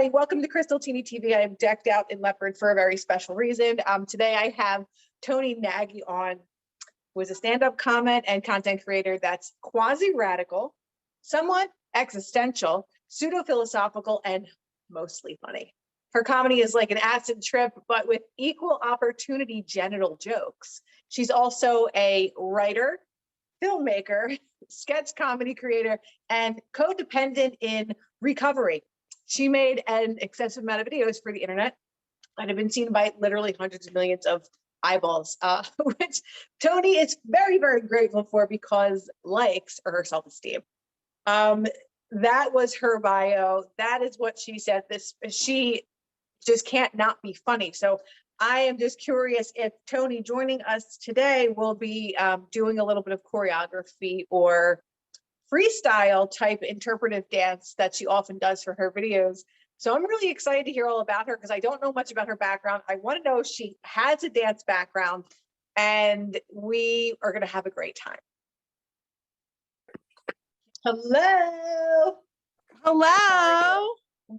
everybody. Welcome to Krystal Tini TV. I am decked out in leopard for a very special reason. Today I have Toni Nagy on, who is a stand-up comment and content creator that's quasi-radical, somewhat existential, pseudo-philosophical, and mostly funny. Her comedy is like an acid trip, but with equal opportunity genital jokes. She's also a writer, filmmaker, sketch comedy creator, and codependent in recovery. She made an extensive amount of videos for the internet that have been seen by literally hundreds of millions of eyeballs, which Toni is very, very grateful for because likes are her self-esteem. That was her bio. That is what she said. She just can't not be funny. So I am just curious if Toni joining us today will be doing a little bit of choreography or freestyle type interpretive dance that she often does for her videos. So I'm really excited to hear all about her because I don't know much about her background. I want to know if she has a dance background, and we are going to have a great time. Hello. Hello.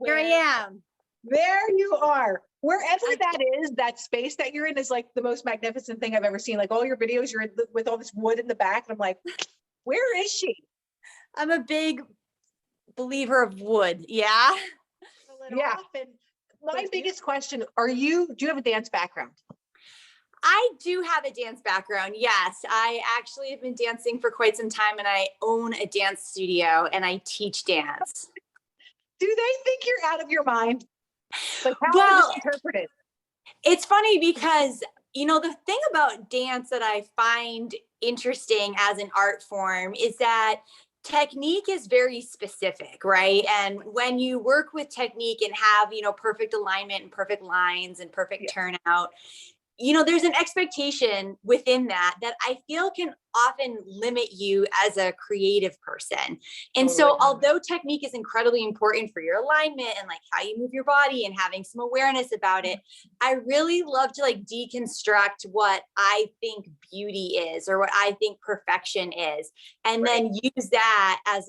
Here I am. There you are. Wherever that is, that space that you're in is like the most magnificent thing I've ever seen. Like all your videos, you're in with all this wood in the back. And I'm like, where is she? I'm a big believer of wood. Yeah. Yeah. And my biggest question, do you have a dance background? I do have a dance background. Yes. I actually have been dancing for quite some time, and I own a dance studio and I teach dance. Do they think you're out of your mind? Like, how well, is this interpreted? It's funny because, you know, the thing about dance that I find interesting as an art form is that technique is very specific, right? And when you work with technique and have, you know, perfect alignment and perfect lines and perfect turnout, you know, there's an expectation within that I feel can often limit you as a creative person. And so although technique is incredibly important for your alignment and like how you move your body and having some awareness about it, I really love to like deconstruct what I think beauty is or what I think perfection is, and then use that as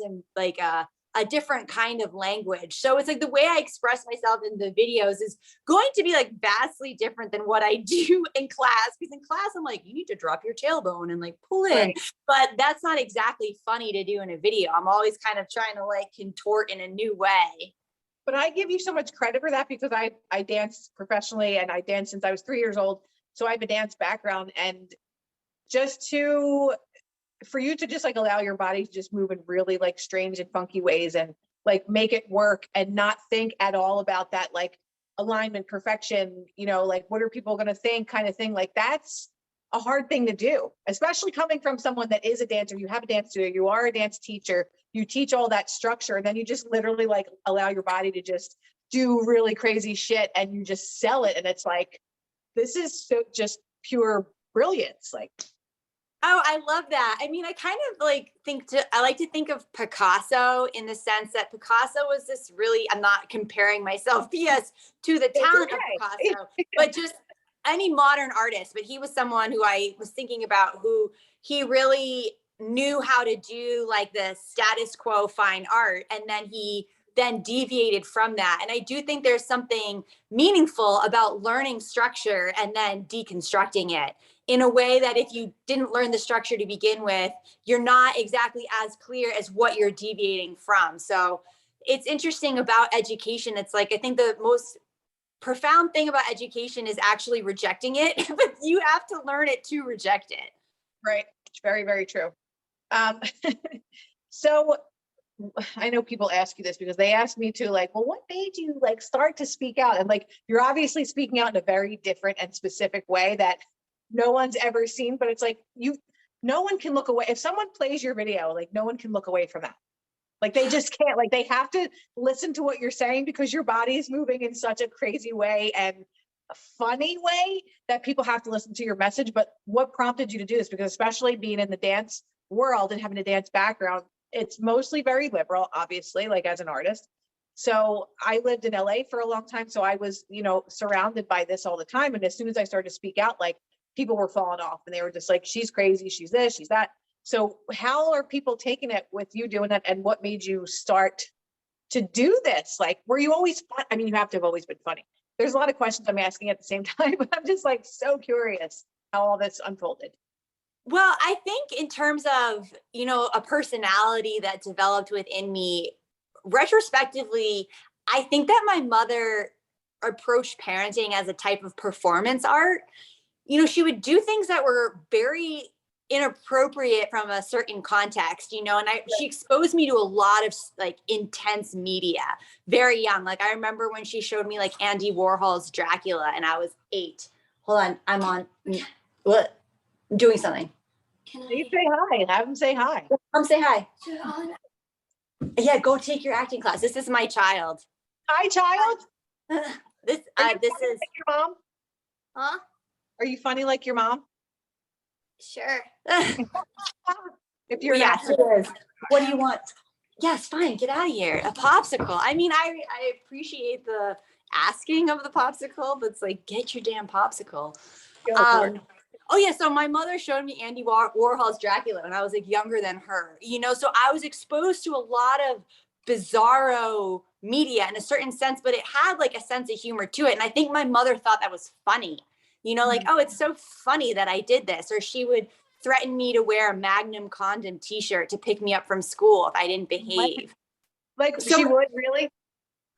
a different kind of language. So it's like the way I express myself in the videos is going to be like vastly different than what I do in class. Because in class, I'm like, you need to drop your tailbone and like pull in. But that's not exactly funny to do in a video. I'm always kind of trying to like contort in a new way. But I give you so much credit for that because I dance professionally and I danced since I was 3 years old. So I have a dance background, and just for you to just like allow your body to just move in really like strange and funky ways and like make it work and not think at all about that like alignment, perfection, you know, like what are people going to think kind of thing. Like that's a hard thing to do, especially coming from someone that is a dancer. You have a dance studio, you are a dance teacher, you teach all that structure, and then you just literally like allow your body to just do really crazy shit and you just sell it. And it's like, this is so just pure brilliance. Like, oh, I love that. I mean, I kind of like I like to think of Picasso in the sense that Picasso was this really, I'm not comparing myself, PS, to the talent of Picasso, but just any modern artist. But he was someone who I was thinking about, who he really knew how to do like the status quo fine art. And then he then deviated from that. And I do think there's something meaningful about learning structure and then deconstructing it in a way that if you didn't learn the structure to begin with, you're not exactly as clear as what you're deviating from. So it's interesting about education. It's like, I think the most profound thing about education is actually rejecting it, but you have to learn it to reject it. Right. Very, very true. So I know people ask you this because they ask me too, like, well, what made you like start to speak out? And like, you're obviously speaking out in a very different and specific way that no one's ever seen, but it's like no one can look away. If someone plays your video, like no one can look away from that. Like they just can't, like they have to listen to what you're saying because your body is moving in such a crazy way and a funny way that people have to listen to your message. But what prompted you to do this? Because especially being in the dance world and having a dance background, it's mostly very liberal, obviously, like as an artist. So I lived in LA for a long time. So I was, you know, surrounded by this all the time. And as soon as I started to speak out, like people were falling off and they were just like, she's crazy, she's this, she's that. So how are people taking it with you doing that? And what made you start to do this? Like, were you always fun? I mean, you have to have always been funny. There's a lot of questions I'm asking at the same time, but I'm just like so curious how all this unfolded. Well, I think in terms of, a personality that developed within me, retrospectively, I think that my mother approached parenting as a type of performance art. She would do things that were very inappropriate from a certain context, and she exposed me to a lot of like intense media very young. Like I remember when she showed me like Andy Warhol's Dracula and I was 8. Hold on, what? I'm doing something. Can you say hi? Have him say hi. Come say hi. Yeah, go take your acting class. This is my child. Hi, child. This is like your mom. Huh? Are you funny like your mom? Sure. If you're yes, it is. What do you want? Yes, fine. Get out of here. A popsicle. I mean, I appreciate the asking of the popsicle, but it's like, get your damn popsicle. Oh yeah, so my mother showed me Andy Warhol's Dracula when I was like younger than her, so I was exposed to a lot of bizarro media in a certain sense, but it had like a sense of humor to it. And I think my mother thought that was funny, like, oh, it's so funny that I did this. Or she would threaten me to wear a Magnum condom t-shirt to pick me up from school if I didn't behave. Like she would really?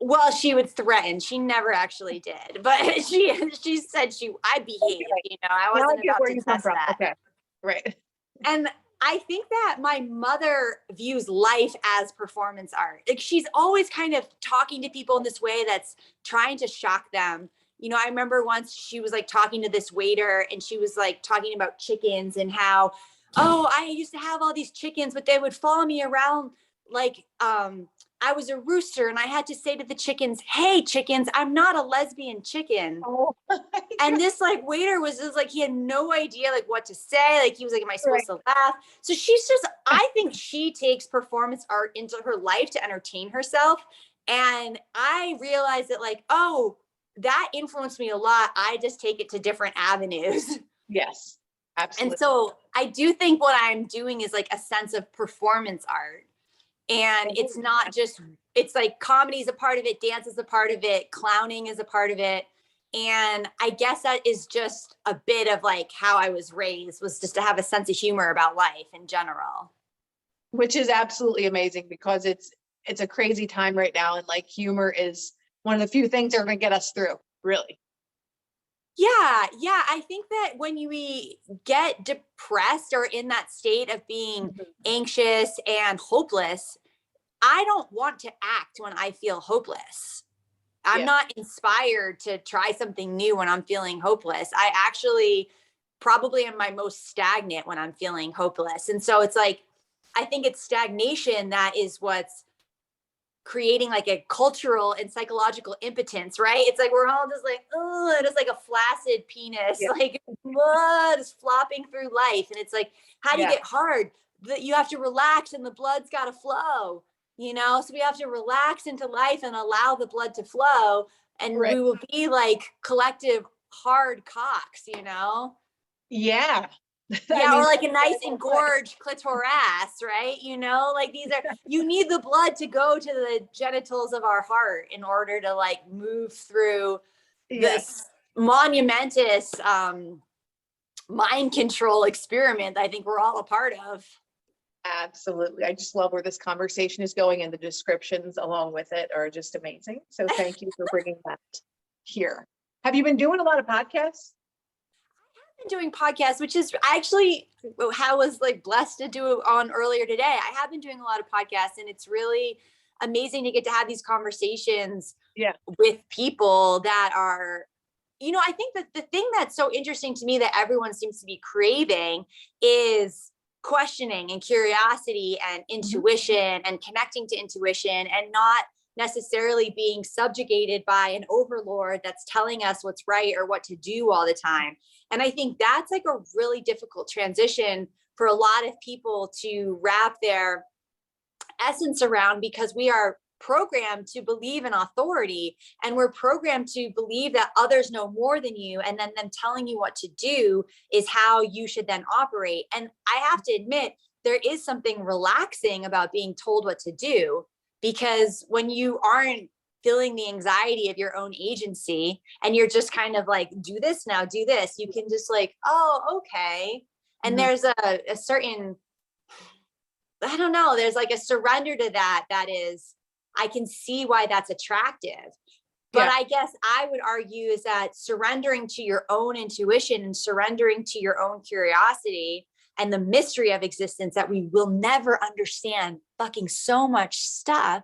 Well, she would threaten. She never actually did, but she said I behaved. Okay. I wasn't about to test that. Okay, right. And I think that my mother views life as performance art. Like she's always kind of talking to people in this way that's trying to shock them. I remember once she was like talking to this waiter and she was like talking about chickens and how, oh, I used to have all these chickens, but they would follow me around like, I was a rooster and I had to say to the chickens, hey, chickens, I'm not a lesbian chicken. Oh, and this like waiter was just like, he had no idea like what to say. Like he was like, am I supposed to laugh? So I think she takes performance art into her life to entertain herself. And I realized that like, oh, that influenced me a lot. I just take it to different avenues. Yes, absolutely. And so I do think what I'm doing is like a sense of performance art. And it's not just, it's like comedy is a part of it, dance is a part of it, clowning is a part of it. And I guess that is just a bit of like how I was raised, was just to have a sense of humor about life in general. Which is absolutely amazing because it's a crazy time right now. And like humor is one of the few things that are going to get us through, really. Yeah. I think that when we get depressed or in that state of being anxious and hopeless, I don't want to act when I feel hopeless. I'm not inspired to try something new when I'm feeling hopeless. I actually probably am my most stagnant when I'm feeling hopeless. And so it's like, I think it's stagnation that is what's creating like a cultural and psychological impotence, right? It's like we're all just like, oh, just like a flaccid penis, like just flopping through life. And it's like, how do you get hard? That you have to relax and the blood's got to flow, so we have to relax into life and allow the blood to flow, and we will be like collective hard cocks, Yeah. Or like a nice engorged clitoris, right? Like these are, you need the blood to go to the genitals of our heart in order to like move through this monumentous mind control experiment that I think we're all a part of. Absolutely. I just love where this conversation is going, and the descriptions along with it are just amazing. So thank you for bringing that here. Have you been doing a lot of podcasts? Doing podcasts, which is actually how I was like blessed to do on earlier today. I have been doing a lot of podcasts, and it's really amazing to get to have these conversations with people that are, I think that the thing that's so interesting to me that everyone seems to be craving is questioning and curiosity and intuition and connecting to intuition, and not necessarily being subjugated by an overlord that's telling us what's right or what to do all the time. And I think that's like a really difficult transition for a lot of people to wrap their essence around, because we are programmed to believe in authority, and we're programmed to believe that others know more than you, and then them telling you what to do is how you should then operate. And I have to admit, there is something relaxing about being told what to do, because when you aren't feeling the anxiety of your own agency and you're just kind of like, do this now, do this, you can just like, oh, okay. And there's a certain, I don't know, there's like a surrender to that is, I can see why that's attractive. But I guess I would argue is that surrendering to your own intuition and surrendering to your own curiosity and the mystery of existence, that we will never understand fucking so much stuff.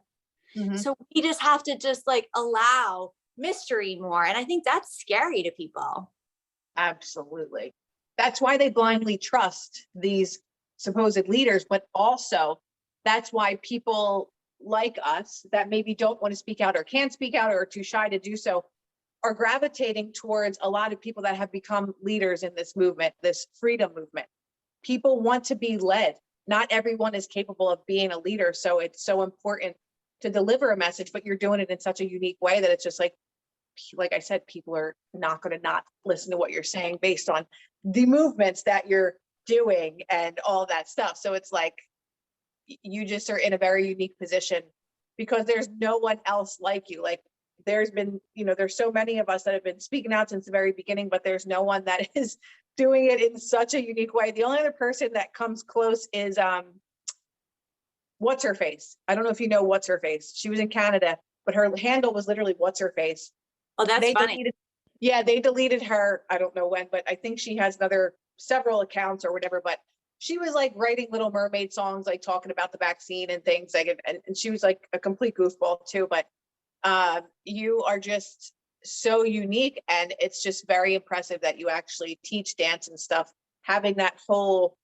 So we just have to just like allow mystery more. And I think that's scary to people. Absolutely. That's why they blindly trust these supposed leaders, but also that's why people like us that maybe don't want to speak out or can't speak out or are too shy to do so are gravitating towards a lot of people that have become leaders in this movement, this freedom movement. People want to be led. Not everyone is capable of being a leader. So it's so important to deliver a message, but you're doing it in such a unique way that it's just like I said, people are not going to not listen to what you're saying based on the movements that you're doing and all that stuff. So it's like, you just are in a very unique position because there's no one else like you. Like there's been, there's so many of us that have been speaking out since the very beginning, but there's no one that is doing it in such a unique way. The only other person that comes close is, what's her face? I don't know if you know what's her face. She was in Canada, but her handle was literally what's her face. Oh, that's funny. They deleted her. I don't know when, but I think she has several accounts or whatever, but she was like writing Little Mermaid songs, like talking about the vaccine and things like, and she was like a complete goofball too, but you are just so unique. And it's just very impressive that you actually teach dance and stuff, having that whole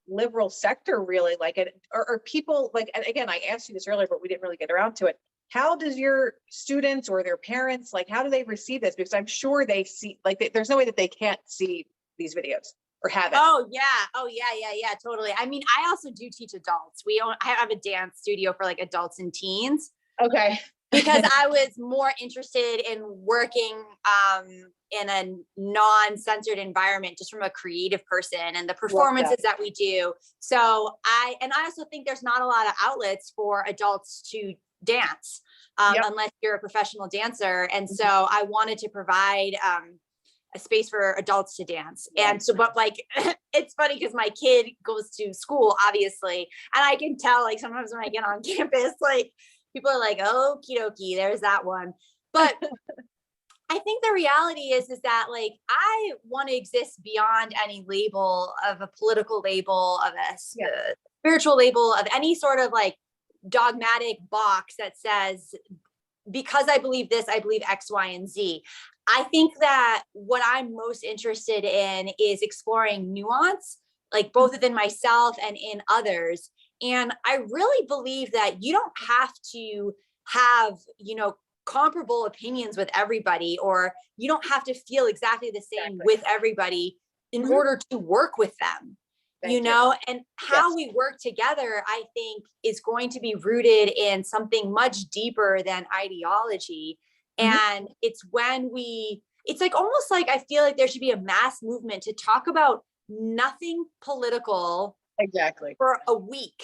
liberal sector really like it, or people like, and again, I asked you this earlier, but we didn't really get around to it. How does your students or their parents, like, how do they receive this? Because I'm sure they see, like, there's no way that they can't see these videos or have it. Oh yeah, totally. I mean, I also do teach adults. I have a dance studio for like adults and teens. Okay. Because I was more interested in working in a non-censored environment, just from a creative person and the performances that we do. So I also think there's not a lot of outlets for adults to dance unless you're a professional dancer. And so I wanted to provide a space for adults to dance. And so, but like, it's funny because my kid goes to school, obviously. And I can tell, like, sometimes when I get on campus, like, people are like, oh, okie dokie, there's that one. But I think the reality is that, like, I want to exist beyond any label of a political label, of a spiritual label, of any sort of like dogmatic box that says, because I believe this, I believe X, Y, and Z. I think that what I'm most interested in is exploring nuance, like both within myself and in others. And I really believe that you don't have to have, comparable opinions with everybody, or you don't have to feel exactly the same with everybody in order to work with them. And how we work together, I think, is going to be rooted in something much deeper than ideology. And it's when it's like, almost like, I feel like there should be a mass movement to talk about nothing political for a week,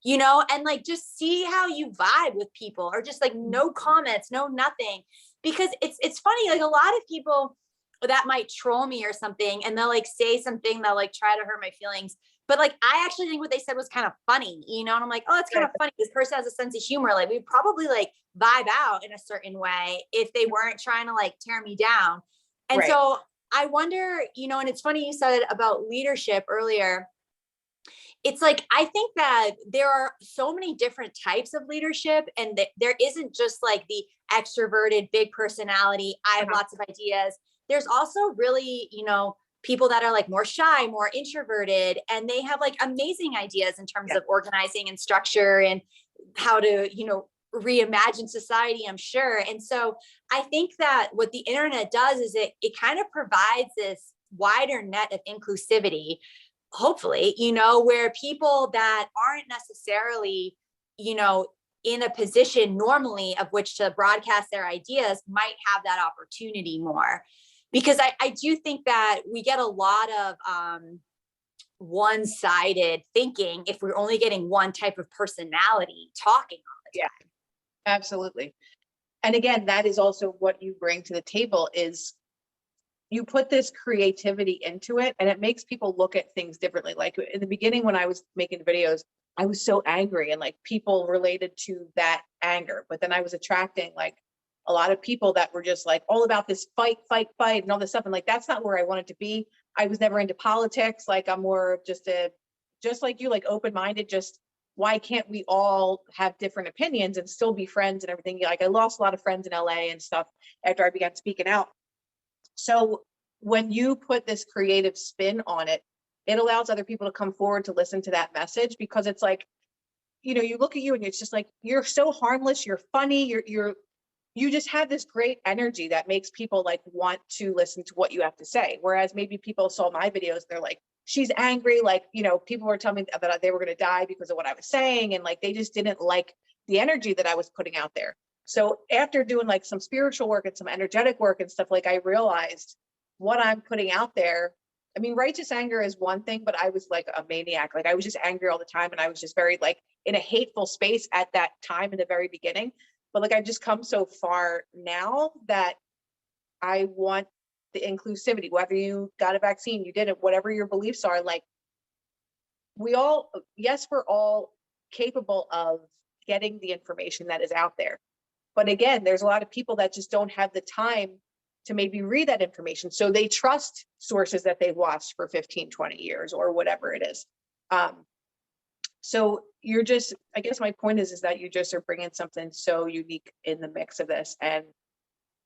and like, just see how you vibe with people, or just like no comments, no nothing. Because it's funny, like, a lot of people that might troll me or something, and they'll like say something that like try to hurt my feelings, but like, I actually think what they said was kind of funny, and I'm like, oh, it's kind of funny, this person has a sense of humor, like, we'd probably like vibe out in a certain way if they weren't trying to like tear me down. And so I wonder, and it's funny you said about leadership earlier. It's like, I think that there are so many different types of leadership, and there isn't just like the extroverted, big personality, I have lots of ideas. There's also really, people that are like more shy, more introverted, and they have like amazing ideas in terms of organizing and structure and how to, reimagine society, I'm sure. And so I think that what the internet does is it kind of provides this wider net of inclusivity, hopefully, where people that aren't necessarily, in a position normally of which to broadcast their ideas might have that opportunity more. Because I do think that we get a lot of one-sided thinking if we're only getting one type of personality talking all the time. Yeah, absolutely. And again, that is also what you bring to the table is you put this creativity into it and it makes people look at things differently. Like in the beginning, when I was making videos, I was so angry and like people related to that anger, but then I was attracting like a lot of people that were just like all about this fight, fight, fight and all this stuff. And like, that's not where I wanted to be. I was never into politics. Like I'm more of just like you, like open-minded, just why can't we all have different opinions and still be friends and everything? Like I lost a lot of friends in LA and stuff after I began speaking out. So when you put this creative spin on it, it allows other people to come forward to listen to that message because it's like, you know, you look at you and it's just like, you're so harmless, you're funny, you just have this great energy that makes people like want to listen to what you have to say. Whereas maybe people saw my videos, they're like, she's angry. Like, you know, people were telling me that they were going to die because of what I was saying. And like, they just didn't like the energy that I was putting out there. So after doing like some spiritual work and some energetic work and stuff, like I realized what I'm putting out there. I mean, righteous anger is one thing, but I was like a maniac. Like I was just angry all the time. And I was just very like in a hateful space at that time in the very beginning. But like, I've just come so far now that I want the inclusivity, whether you got a vaccine, you didn't, whatever your beliefs are, like yes, we're all capable of getting the information that is out there. But again, there's a lot of people that just don't have the time to maybe read that information. So they trust sources that they've watched for 15, 20 years or whatever it is. So you're just, I guess my point is that you just are bringing something so unique in the mix of this. And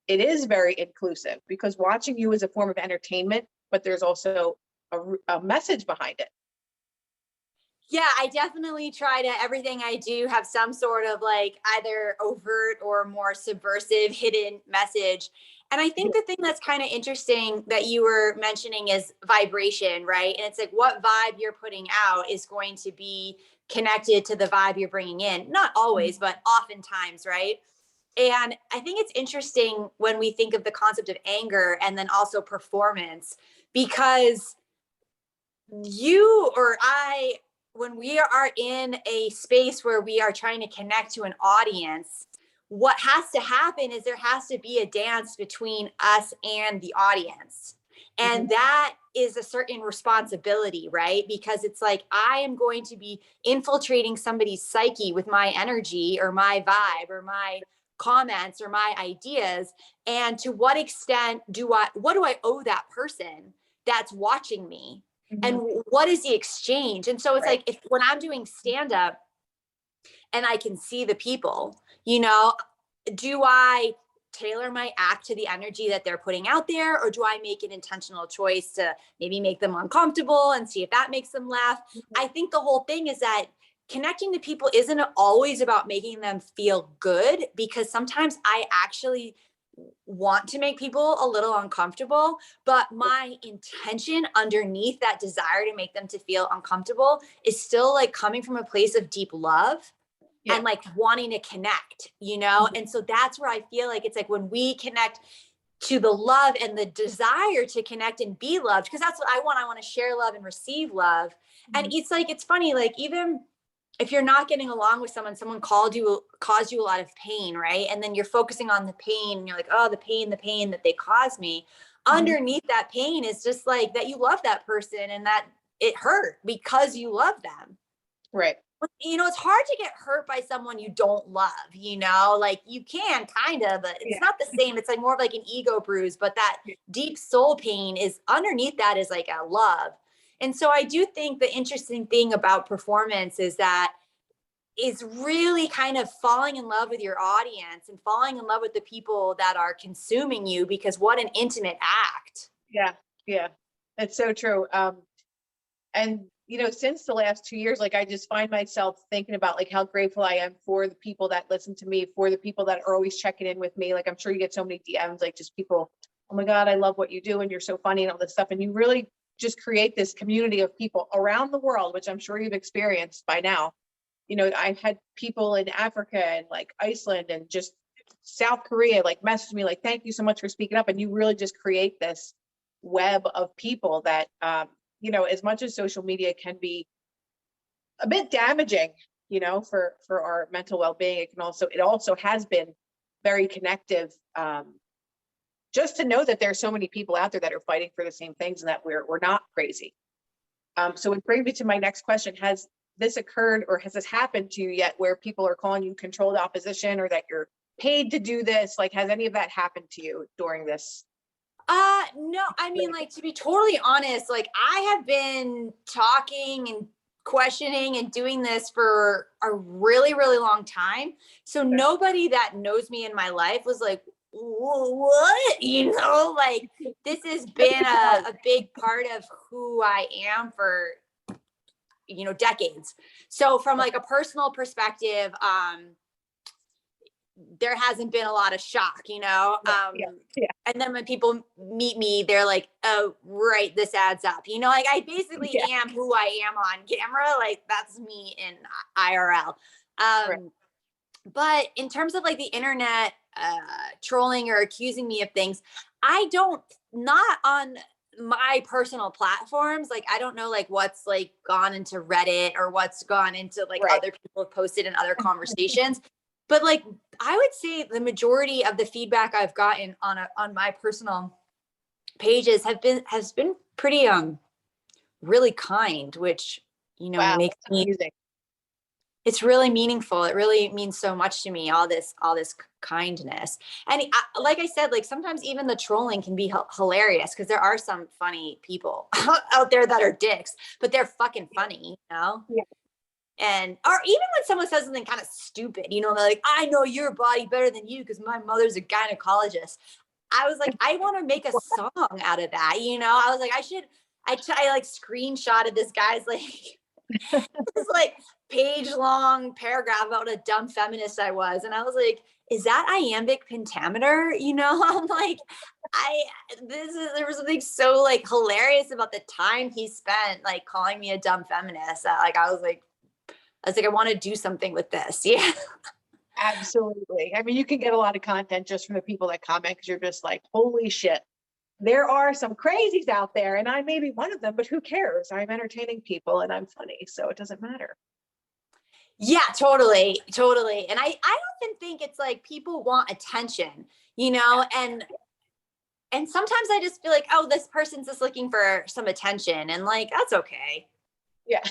it is very inclusive because watching you is a form of entertainment, but there's also a message behind it. Yeah, I definitely try to, everything I do have some sort of like either overt or more subversive hidden message. And I think the thing that's kind of interesting that you were mentioning is vibration, right? And it's like what vibe you're putting out is going to be connected to the vibe you're bringing in. Not always, but oftentimes, right? And I think it's interesting when we think of the concept of anger and then also performance, because you or I, when we are in a space where we are trying to connect to an audience, what has to happen is there has to be a dance between us and the audience. And that is a certain responsibility, right? Because it's like, I am going to be infiltrating somebody's psyche with my energy or my vibe or my comments or my ideas. And to what extent what do I owe that person that's watching me? And what is the exchange? And so it's like, when I'm doing stand up and I can see the people, you know, do I tailor my act to the energy that they're putting out there? Or do I make an intentional choice to maybe make them uncomfortable and see if that makes them laugh? I think the whole thing is that connecting to people isn't always about making them feel good, because sometimes I actually want to make people a little uncomfortable, but my intention underneath that desire to make them to feel uncomfortable is still like coming from a place of deep love and like wanting to connect, you know? And so that's where I feel like it's like when we connect to the love and the desire to connect and be loved, because that's what I want. I want to share love and receive love. And it's like, it's funny, like even if you're not getting along with someone caused you a lot of pain, right? And then you're focusing on the pain and you're like, oh, the pain that they caused me. Underneath that pain is just like that you love that person and that it hurt because you love them. Right. But, you know, it's hard to get hurt by someone you don't love, you know, like you can kind of, but it's not the same. It's like more of like an ego bruise, but that deep soul pain is underneath that is like a love. And so I do think the interesting thing about performance is that is really kind of falling in love with your audience and falling in love with the people that are consuming you, because what an intimate act. Yeah. Yeah. It's so true. And you know, since the last 2 years, like I just find myself thinking about like how grateful I am for the people that listen to me, for the people that are always checking in with me. Like I'm sure you get so many DMs, like just people, oh my God, I love what you do and you're so funny and all this stuff. And you really just create this community of people around the world, which I'm sure you've experienced by now. You know, I've had people in Africa and like Iceland and just South Korea like message me like, thank you so much for speaking up. And you really just create this web of people that you know, as much as social media can be a bit damaging, you know, for our mental well-being, it also has been very connective. Just to know that there's so many people out there that are fighting for the same things and that we're not crazy. So it brings me to my next question. Has this occurred or has this happened to you yet where people are calling you controlled opposition or that you're paid to do this? Like, has any of that happened to you during this? No, I mean, like, to be totally honest, like, I have been talking and questioning and doing this for a really, really long time. So nobody that knows me in my life was like, what? You know, like, this has been a big part of who I am for, you know, decades. So from like a personal perspective, there hasn't been a lot of shock, you know? And then when people meet me, they're like, oh, right, this adds up. You know, like I basically am who I am on camera. Like that's me in IRL. But in terms of like the internet trolling or accusing me of things, not on my personal platforms. Like, I don't know like what's like gone into Reddit or what's gone into like other people have posted in other conversations. But like, I would say the majority of the feedback I've gotten on my personal pages has been pretty, really kind, which, you know, makes me, amazing. It's really meaningful. It really means so much to me, all this kindness. And like I said, like sometimes even the trolling can be hilarious because there are some funny people out there that are dicks, but they're fucking funny, you know? Yeah. And, or even when someone says something kind of stupid, you know, they're like, I know your body better than you because my mother's a gynecologist. I was like, I want to make a song out of that. You know, I was like, I like screenshotted this guy's like, this like page long paragraph about what a dumb feminist I was. And I was like, is that iambic pentameter? You know, I'm like, there was something so like hilarious about the time he spent like calling me a dumb feminist that like, I was like, I want to do something with this. Yeah. Absolutely. I mean, you can get a lot of content just from the people that comment because you're just like, holy shit. There are some crazies out there and I may be one of them, but who cares? I'm entertaining people and I'm funny, so it doesn't matter. Yeah, totally. And I often think it's like people want attention, you know, and sometimes I just feel like, oh, this person's just looking for some attention and like, that's okay. Yeah.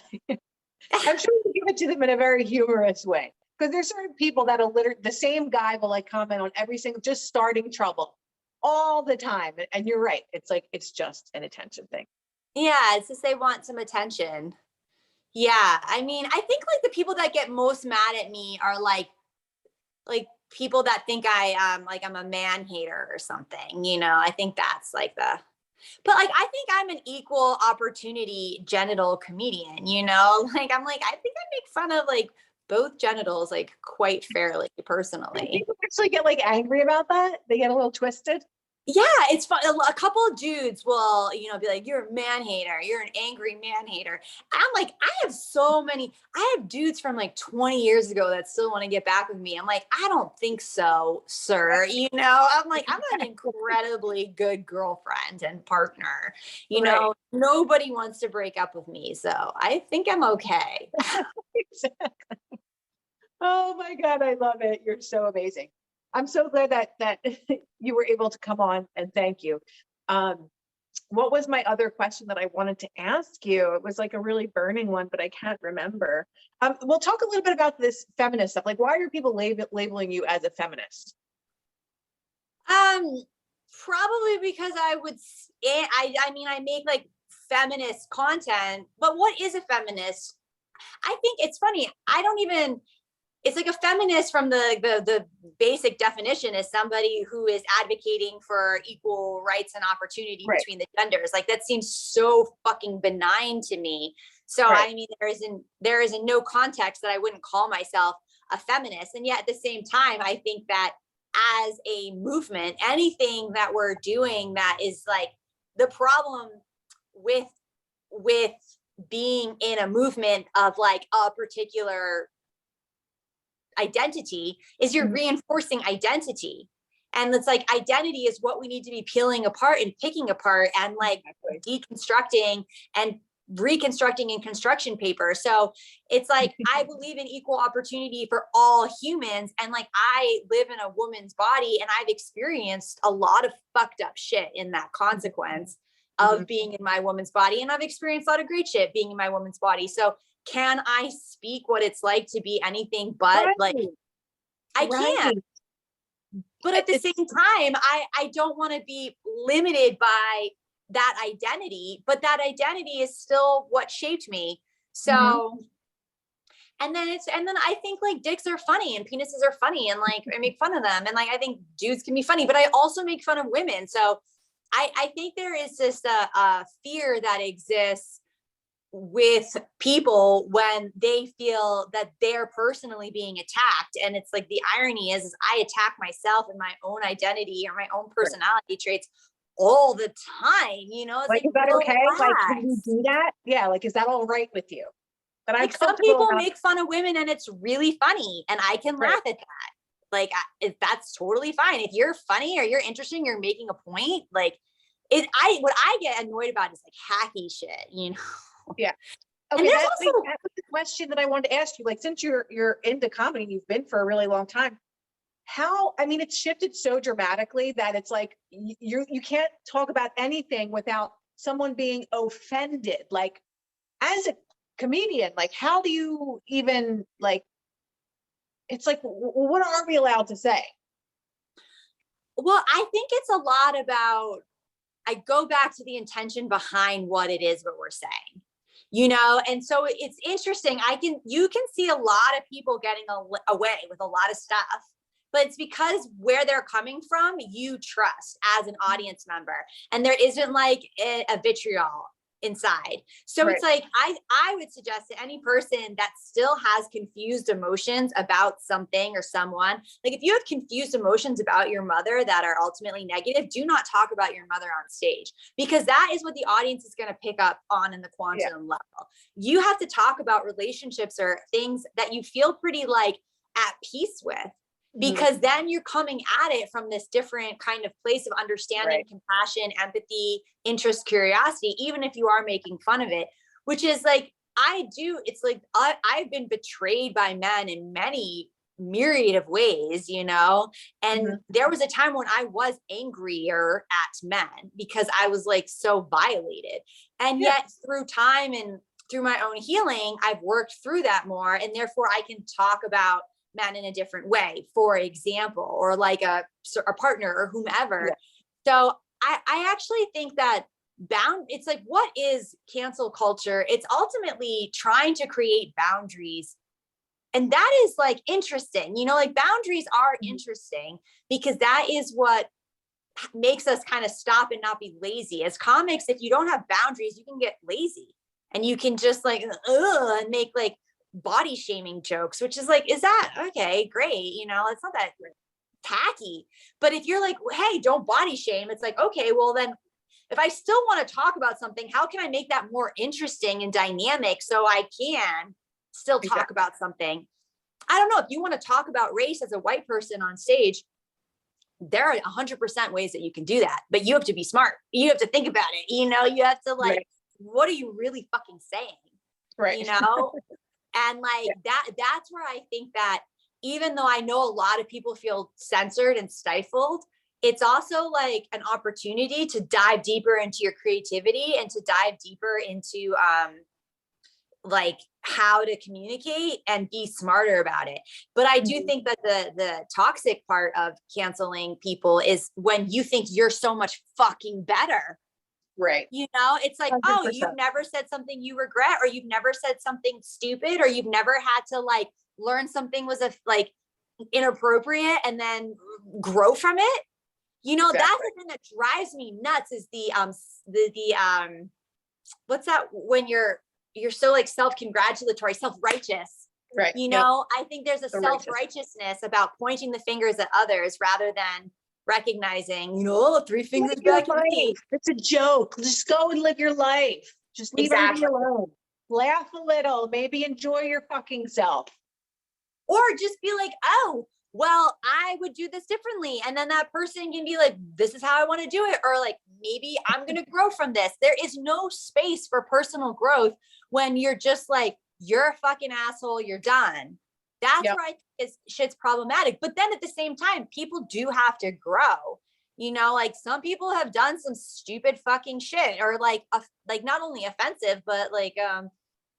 I'm sure you give it to them in a very humorous way because there's certain people that'll literally, the same guy will like comment on every single, just starting trouble all the time. And you're right. It's like, it's just an attention thing. Yeah. It's just, they want some attention. Yeah. I mean, I think like the people that get most mad at me are like people that think I'm a man hater or something, you know. I think that's like but like I think I'm an equal opportunity genital comedian, you know. Like I'm like, I think I make fun of like both genitals like quite fairly personally. People actually get like angry about that. They get a little twisted. Yeah, it's fun. A couple of dudes will, you know, be like, you're a man hater. You're an angry man hater. I'm like, I have dudes from like 20 years ago that still want to get back with me. I'm like, I don't think so, sir. You know, I'm like, I'm an incredibly good girlfriend and partner. You know, nobody wants to break up with me. So I think I'm okay. Exactly. Oh my God, I love it. You're so amazing. I'm so glad that you were able to come on, and thank you. What was my other question that I wanted to ask you? It was like a really burning one, but I can't remember. We'll talk a little bit about this feminist stuff. Like, why are people labeling you as a feminist? Probably because I mean, I make like feminist content, but what is a feminist? I think it's funny. It's like a feminist from the basic definition is somebody who is advocating for equal rights and opportunity between the genders. Like that seems so fucking benign to me. So I mean, there is in no context that I wouldn't call myself a feminist. And yet at the same time, I think that as a movement, anything that we're doing that is like the problem with being in a movement of like a particular identity is you're reinforcing identity. And it's like identity is what we need to be peeling apart and picking apart and like deconstructing and reconstructing in construction paper. So it's like, I believe in equal opportunity for all humans. And like, I live in a woman's body and I've experienced a lot of fucked up shit in that consequence of being in my woman's body. And I've experienced a lot of great shit being in my woman's body. So can I speak what it's like to be anything but like, I can't. But at the same time, I don't want to be limited by that identity, but that identity is still what shaped me. So, and then I think like dicks are funny and penises are funny and like I make fun of them. And like, I think dudes can be funny, but I also make fun of women. So I think there is just a fear that exists with people when they feel that they're personally being attacked. And it's like, the irony is I attack myself and my own identity or my own personality traits all the time, you know? It's like, is that okay? relax. Like, can you do that? Yeah. Like, is that all right with you? But like some people make fun of women and it's really funny and I can laugh at that. Like, that's totally fine. If you're funny or you're interesting, you're making a point. Like what I get annoyed about is like hacky shit, you know? Yeah. Okay, that was the question that I wanted to ask you. Like, since you're into comedy, you've been for a really long time. How, I mean, it's shifted so dramatically that it's like you can't talk about anything without someone being offended. Like, as a comedian, like, how do you even like? It's like, what are we allowed to say? Well, I think it's a lot about. I go back to the intention behind what it is what we're saying. You know, and so it's interesting. You can see a lot of people getting away with a lot of stuff, but it's because where they're coming from, you trust as an audience member, and there isn't like a vitriol inside. So it's like, I would suggest to any person that still has confused emotions about something or someone, like if you have confused emotions about your mother that are ultimately negative, do not talk about your mother on stage, because that is what the audience is going to pick up on in the quantum level. You have to talk about relationships or things that you feel pretty like at peace with, because then you're coming at it from this different kind of place of understanding, compassion, empathy, interest, curiosity, even if you are making fun of it, which is like, it's like, I've been betrayed by men in many myriad of ways, you know? And there was a time when I was angrier at men because I was like so violated. And yet through time and through my own healing, I've worked through that more. And therefore I can talk about men in a different way, for example, or like a partner or whomever. So I actually think that it's like, what is cancel culture? It's ultimately trying to create boundaries. And that is like interesting, you know, like boundaries are interesting because that is what makes us kind of stop and not be lazy. As comics, if you don't have boundaries, you can get lazy and you can just like, and make like body shaming jokes, which is like, is that okay? Great. You know, it's not that tacky, but if you're like, hey, don't body shame, it's like, okay, well then if I still want to talk about something, how can I make that more interesting and dynamic so I can still talk about something? I don't know, if you want to talk about race as a white person on stage, there are 100% ways that you can do that, but you have to be smart. You have to think about it. You know, you have to like, what are you really fucking saying? You know? And like that's where I think that even though I know a lot of people feel censored and stifled, it's also like an opportunity to dive deeper into your creativity and to dive deeper into like how to communicate and be smarter about it. But I do think that the toxic part of canceling people is when you think you're so much fucking better. Right. You know, it's like, 100%. Oh, you've never said something you regret, or you've never said something stupid, or you've never had to like learn something was like inappropriate and then grow from it. You know, that's the thing that drives me nuts is the what's that when you're so like self-congratulatory, self-righteous. Right. You know, I think there's a self-righteousness about pointing the fingers at others rather than recognizing, you know, 3 fingers back in the teeth. It's a joke. Just go and live your life. Just leave everybody alone. Laugh a little, maybe enjoy your fucking self. Or just be like, oh, well, I would do this differently. And then that person can be like, this is how I want to do it. Or like, maybe I'm going to grow from this. There is no space for personal growth when you're just like, you're a fucking asshole, you're done. That's Yep. where I think shit's problematic. But then at the same time, people do have to grow. You know, like some people have done some stupid fucking shit, or like not only offensive, but like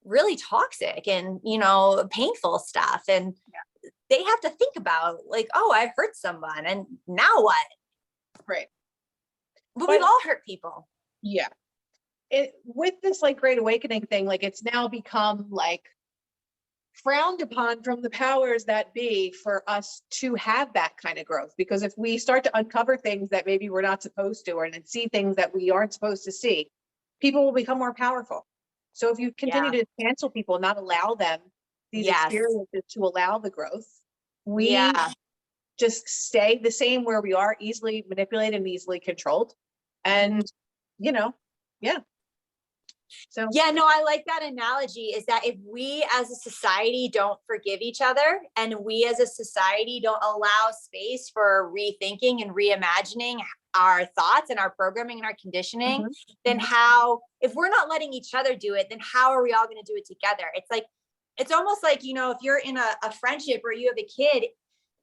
really toxic and, you know, painful stuff. And they have to think about like, oh, I hurt someone and now what? Right. But we've all hurt people. Yeah. With this like Great Awakening thing, like it's now become like frowned upon from the powers that be for us to have that kind of growth. Because if we start to uncover things that maybe we're not supposed to, or and see things that we aren't supposed to see, people will become more powerful. So if you continue to cancel people, not allow them these experiences to allow the growth, we just stay the same where we are, easily manipulated and easily controlled. And, you know, so no, I like that analogy, is that if we as a society don't forgive each other, and we as a society don't allow space for rethinking and reimagining our thoughts and our programming and our conditioning, then how, if we're not letting each other do it, then how are we all going to do it together? It's like, it's almost like, you know, if you're in a friendship or you have a kid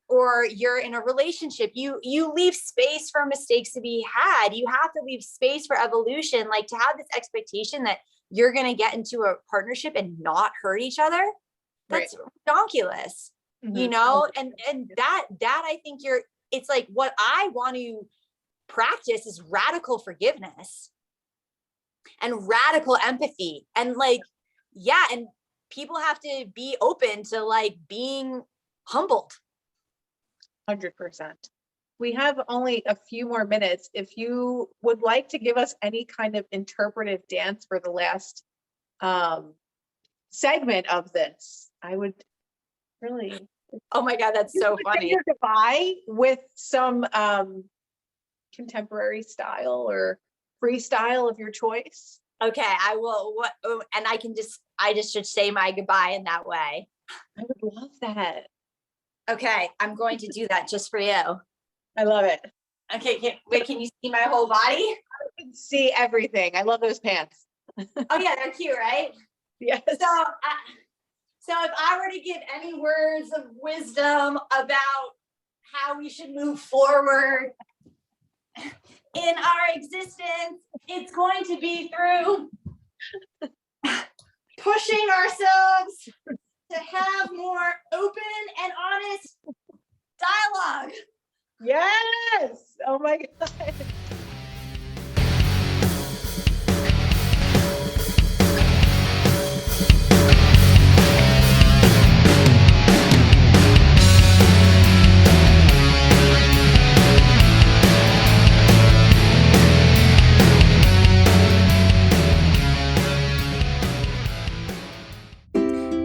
or you're in a relationship, you leave space for mistakes to be had. You have to leave space for evolution. Like, to have this expectation that you're going to get into a partnership and not hurt each other, that's ridiculous, you know? And that I think it's like, what I want to practice is radical forgiveness and radical empathy. And like, and people have to be open to like being humbled. 100%. We have only a few more minutes. If you would like to give us any kind of interpretive dance for the last segment of this, I would really. Oh my God, that's so funny. Your goodbye with some contemporary style or freestyle of your choice. Okay, I will. And I just should say my goodbye in that way. I would love that. Okay, I'm going to do that just for you. I love it. Okay, can you see my whole body? I can see everything. I love those pants. Oh yeah, they're cute, right? Yes. So if I were to give any words of wisdom about how we should move forward in our existence, it's going to be through pushing ourselves to have more open and honest dialogue. Yes. Oh my God.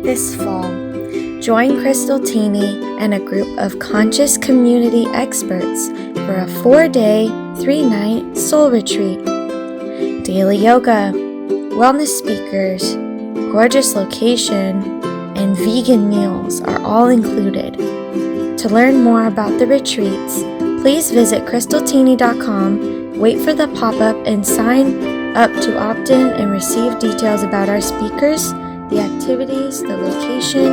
This fall, join Krystal Tini and a group of conscious community experts for a 4-day, 3-night soul retreat. Daily yoga, wellness speakers, gorgeous location, and vegan meals are all included. To learn more about the retreats, please visit krystaltini.com, wait for the pop-up, and sign up to opt in and receive details about our speakers, the activities, the location,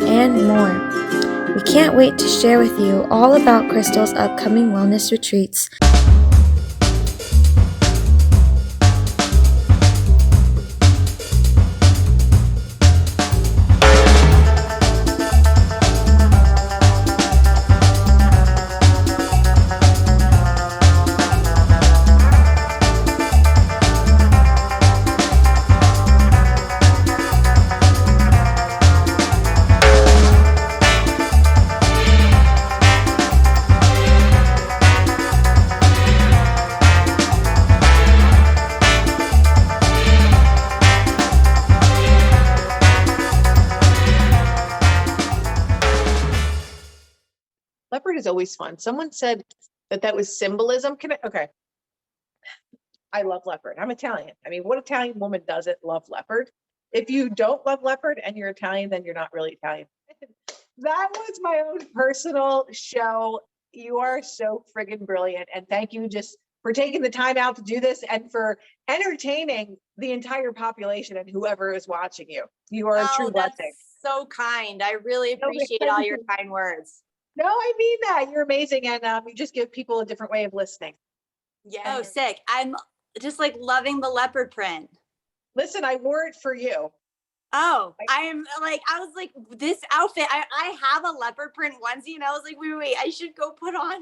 and more. We can't wait to share with you all about Krystal's upcoming wellness retreats. Leopard is always fun. Someone said that was symbolism. Okay. I love leopard. I'm Italian. I mean, what Italian woman doesn't love leopard? If you don't love leopard and you're Italian, then you're not really Italian. That was my own personal show. You are so friggin' brilliant. And thank you just for taking the time out to do this and for entertaining the entire population and whoever is watching you. You are a true that's blessing. so kind. I really No, appreciate thank all you. your kind words. No, I mean that. You're amazing. And you just give people a different way of listening. Yeah. Oh, sick. I'm just like loving the leopard print. Listen, I wore it for you. Oh, I was like, this outfit, I have a leopard print onesie and I was like, wait, I should go put on